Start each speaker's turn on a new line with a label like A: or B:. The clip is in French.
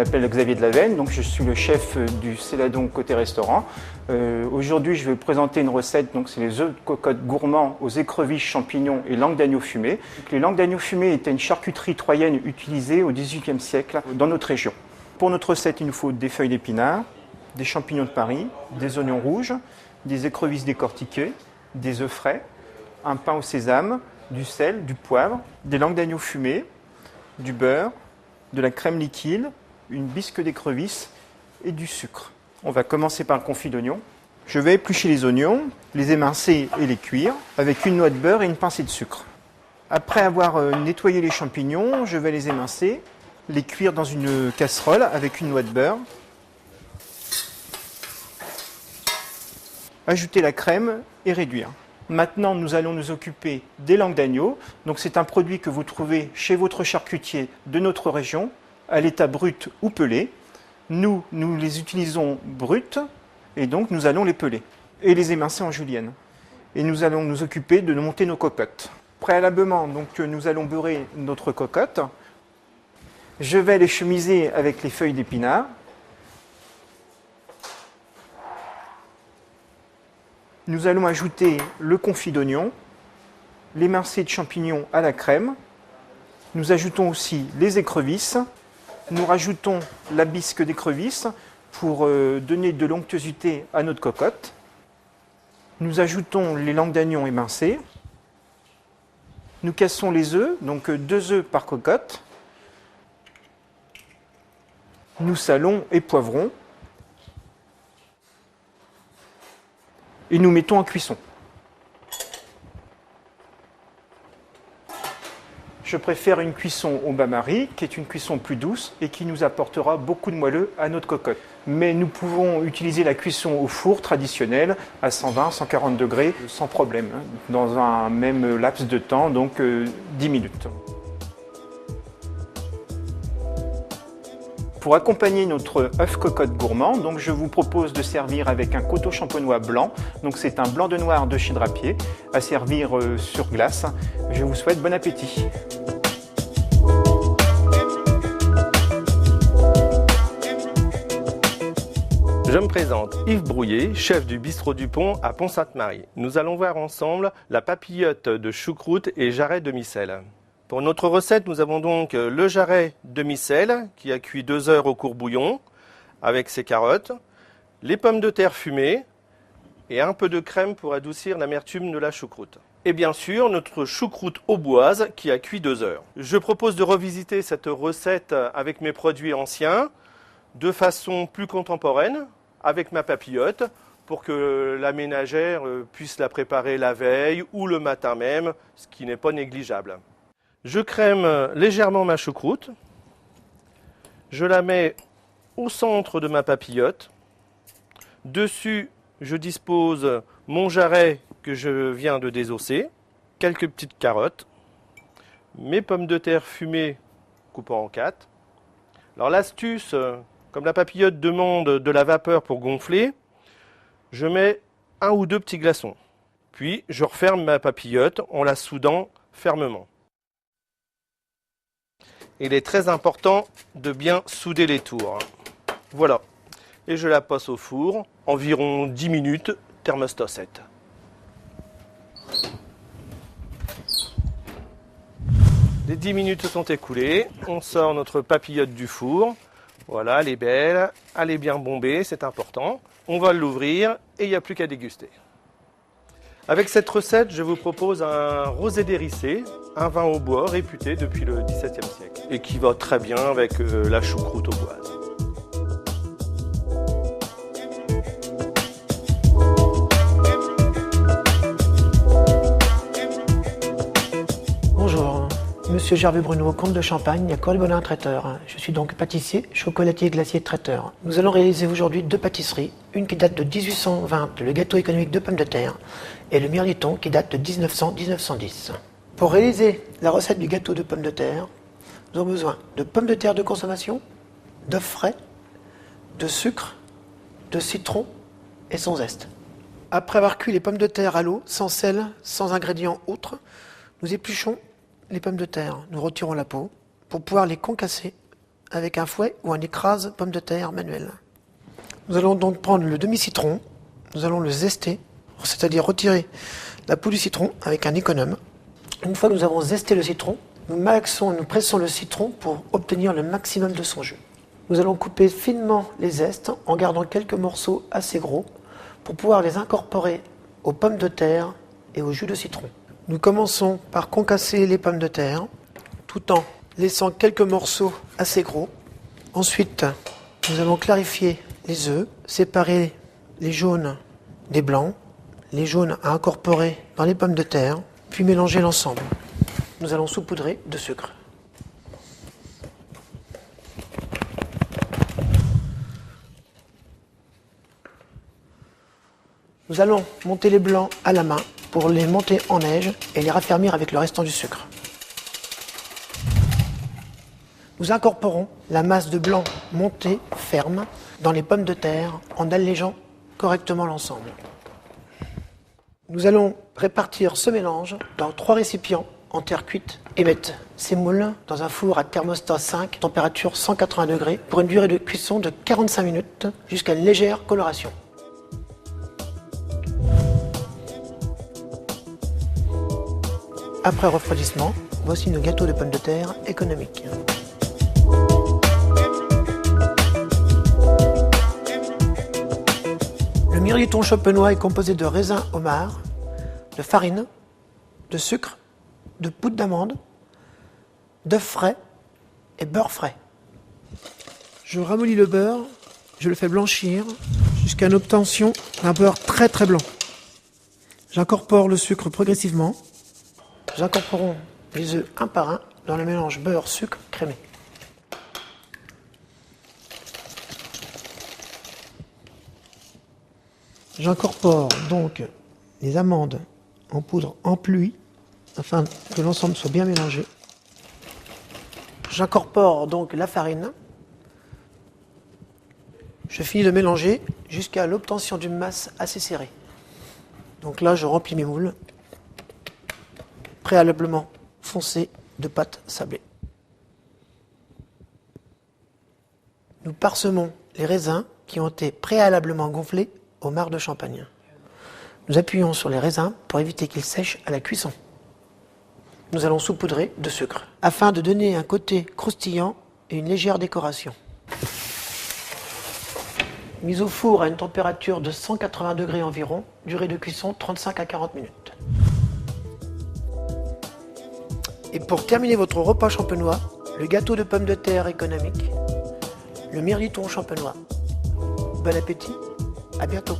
A: m'appelle Xavier Delavenne, donc je suis le chef du Céladon côté restaurant. Aujourd'hui, je vais vous présenter une recette, donc c'est les œufs de cocotte gourmands aux écrevisses, champignons et langue d'agneau fumée. Donc, les langues d'agneau fumée étaient une charcuterie troyenne utilisée au XVIIIe siècle dans notre région. Pour notre recette, il nous faut des feuilles d'épinards, des champignons de Paris, des oignons rouges, des écrevisses décortiquées, des œufs frais, un pain au sésame, du sel, du poivre, des langues d'agneau fumées, du beurre, de la crème liquide, une bisque d'écrevisse et du sucre. On va commencer par le confit d'oignon. Je vais éplucher les oignons, les émincer et les cuire avec une noix de beurre et une pincée de sucre. Après avoir nettoyé les champignons, je vais les émincer, les cuire dans une casserole avec une noix de beurre. Ajouter la crème et réduire. Maintenant, nous allons nous occuper des langues d'agneau. Donc, c'est un produit que vous trouvez chez votre charcutier de notre région, à l'état brut ou pelé. Nous les utilisons bruts et donc nous allons les peler et les émincer en julienne. Et nous allons nous occuper de monter nos cocottes. Préalablement, donc, nous allons beurrer notre cocotte. Je vais les chemiser avec les feuilles d'épinards. Nous allons ajouter le confit d'oignon, l'émincé de champignons à la crème. Nous ajoutons aussi les écrevisses. Nous rajoutons la bisque d'écrevisses pour donner de l'onctuosité à notre cocotte. Nous ajoutons les langues d'agneau émincées. Nous cassons les œufs, donc 2 œufs par cocotte. Nous salons et poivrons. Et nous mettons en cuisson. Je préfère une cuisson au bain-marie, qui est une cuisson plus douce et qui nous apportera beaucoup de moelleux à notre cocotte. Mais nous pouvons utiliser la cuisson au four traditionnel à 120-140 degrés sans problème, dans un même laps de temps, donc 10 minutes. Pour accompagner notre œuf cocotte gourmand, donc je vous propose de servir avec un coteau champenois blanc. Donc c'est un blanc de noir de chez Drapier, à servir sur glace. Je vous souhaite bon appétit.
B: Je me présente, Yves Brouillet, chef du bistrot du Pont à Pont-Sainte-Marie. Nous allons voir ensemble la papillote de choucroute et jarret demi-sel. Pour notre recette, nous avons donc le jarret demi-sel qui a cuit 2 heures au courbouillon avec ses carottes, les pommes de terre fumées et un peu de crème pour adoucir l'amertume de la choucroute. Et bien sûr, notre choucroute auboise qui a cuit 2 heures. Je propose de revisiter cette recette avec mes produits anciens de façon plus contemporaine avec ma papillote pour que la ménagère puisse la préparer la veille ou le matin même, ce qui n'est pas négligeable. Je crème légèrement ma choucroute, je la mets au centre de ma papillote. Dessus, je dispose mon jarret que je viens de désosser, quelques petites carottes, mes pommes de terre fumées coupant en 4. Alors l'astuce, comme la papillote demande de la vapeur pour gonfler, je mets 1 ou 2 petits glaçons. Puis je referme ma papillote en la soudant fermement. Il est très important de bien souder les tours. Voilà. Et je la passe au four, environ 10 minutes, thermostat 7. Les 10 minutes se sont écoulées. On sort notre papillote du four. Voilà, elle est belle, elle est bien bombée, c'est important. On va l'ouvrir et il n'y a plus qu'à déguster. Avec cette recette, je vous propose un rosé d'hérissé, un vin au bois réputé depuis le XVIIe siècle et qui va très bien avec la choucroute auboise.
C: Bonjour, Monsieur Gervais Bruno, comte de Champagne, à Corribolin traiteur. Je suis donc pâtissier, chocolatier, glacier, traiteur. Nous allons réaliser aujourd'hui 2 pâtisseries, une qui date de 1820, le gâteau économique de pommes de terre, et le mirliton qui date de 1900-1910. Pour réaliser la recette du gâteau de pommes de terre, nous avons besoin de pommes de terre de consommation, d'œufs frais, de sucre, de citron et son zeste. Après avoir cuit les pommes de terre à l'eau, sans sel, sans ingrédients autres, nous épluchons les pommes de terre. Nous retirons la peau pour pouvoir les concasser avec un fouet ou un écrase pomme de terre manuel. Nous allons donc prendre le demi-citron, nous allons le zester, c'est-à-dire retirer la peau du citron avec un économe. Une fois que nous avons zesté le citron, nous pressons le citron pour obtenir le maximum de son jus. Nous allons couper finement les zestes en gardant quelques morceaux assez gros pour pouvoir les incorporer aux pommes de terre et au jus de citron. Nous commençons par concasser les pommes de terre tout en laissant quelques morceaux assez gros. Ensuite, nous allons clarifier les œufs, séparer les jaunes des blancs, les jaunes à incorporer dans les pommes de terre, puis mélanger l'ensemble. Nous allons saupoudrer de sucre. Nous allons monter les blancs à la main pour les monter en neige et les raffermir avec le restant du sucre. Nous incorporons la masse de blanc montée ferme dans les pommes de terre en allégeant correctement l'ensemble. Nous allons répartir ce mélange dans 3 récipients en terre cuite et mettre ces moules dans un four à thermostat 5, température 180 degrés, pour une durée de cuisson de 45 minutes jusqu'à une légère coloration. Après refroidissement, voici nos gâteaux de pommes de terre économiques. Le mirliton champenois est composé de raisins homards, de farine, de sucre, de poudre d'amande, d'œufs frais et beurre frais. Je ramollis le beurre, je le fais blanchir jusqu'à l'obtention d'un beurre très très blanc. J'incorpore le sucre progressivement. Nous incorporons les œufs un par un dans le mélange beurre-sucre crémé. J'incorpore donc les amandes en poudre en pluie afin que l'ensemble soit bien mélangé. J'incorpore donc la farine. Je finis de mélanger jusqu'à l'obtention d'une masse assez serrée. Donc là, je remplis mes moules, préalablement foncés de pâte sablée. Nous parsemons les raisins qui ont été préalablement gonflés au marc de champagne. Nous appuyons sur les raisins pour éviter qu'ils sèchent à la cuisson. Nous allons saupoudrer de sucre afin de donner un côté croustillant et une légère décoration. Mise au four à une température de 180 degrés environ, durée de cuisson 35 à 40 minutes. Et pour terminer votre repas champenois, le gâteau de pommes de terre économique, le mirliton champenois. Bon appétit, à bientôt.